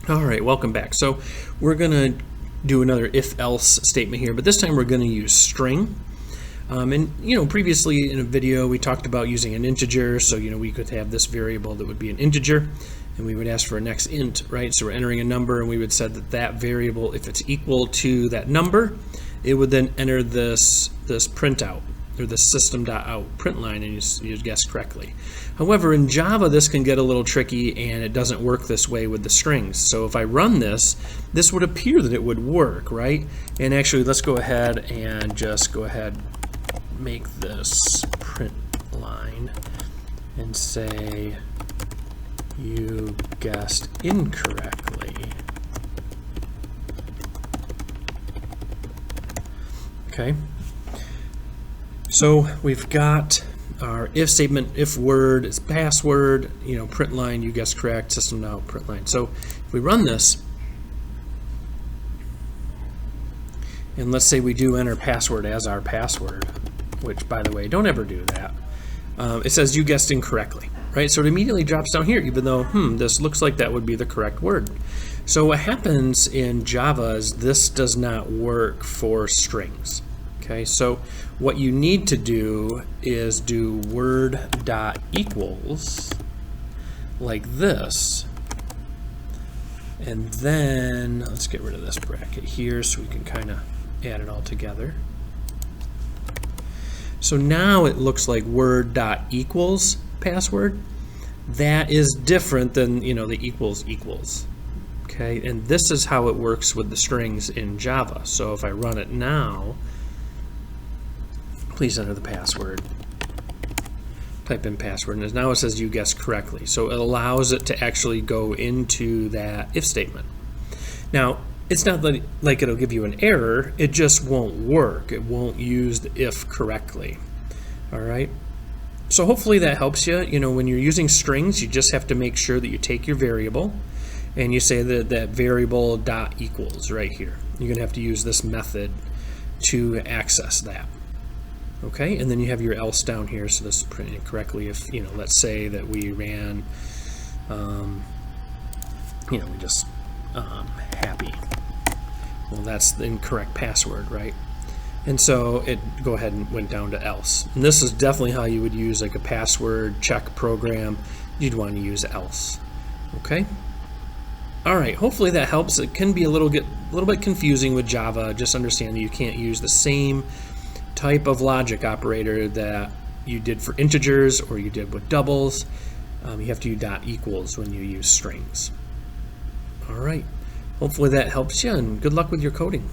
All right, welcome back. So we're going to do another if-else statement here, but this time we're going to use string. And previously in a video we talked about using an integer, so we could have this variable that would be an integer, and we would ask for a next int, right? So we're entering a number, and we would say that variable, if it's equal to that number, it would then enter this printout, or the system.out print line, and you guessed correctly. However, in Java this can get a little tricky, and it doesn't work this way with the strings. So if I run this would appear that it would work, right? And actually, let's go ahead and just make this print line and say you guessed incorrectly. Okay. So we've got our if statement, if word is password, print line, you guessed correct, system out, print line. So if we run this, and let's say we do enter password as our password, which, by the way, don't ever do that. It says you guessed incorrectly, right? So it immediately drops down here, even though, this looks like that would be the correct word. So what happens in Java is this does not work for strings. Okay, so what you need to do is do word.equals like this, and then let's get rid of this bracket here so we can kind of add it all together. So now it looks like word.equals password. That is different than the equals. Okay, and this is how it works with the strings in Java. So if I run it now, please enter the password. Type in password, and now it says you guessed correctly. So it allows it to actually go into that if statement. Now, it's not like it'll give you an error, it just won't work. It won't use the if correctly. All right. So hopefully that helps you. When you're using strings, you just have to make sure that you take your variable and you say that variable dot equals right here. You're gonna have to use this method to access that. Okay, and then you have your else down here, so this is printed correctly. If let's say that we ran we just happy. Well, that's the incorrect password, right? And so it go ahead and went down to else. And this is definitely how you would use like a password check program. You'd want to use else. Okay. All right. Hopefully that helps. It can be a little bit confusing with Java. Just understand that you can't use the same type of logic operator that you did for integers or you did with doubles. You have to use dot equals when you use strings. All right. Hopefully that helps you, and good luck with your coding.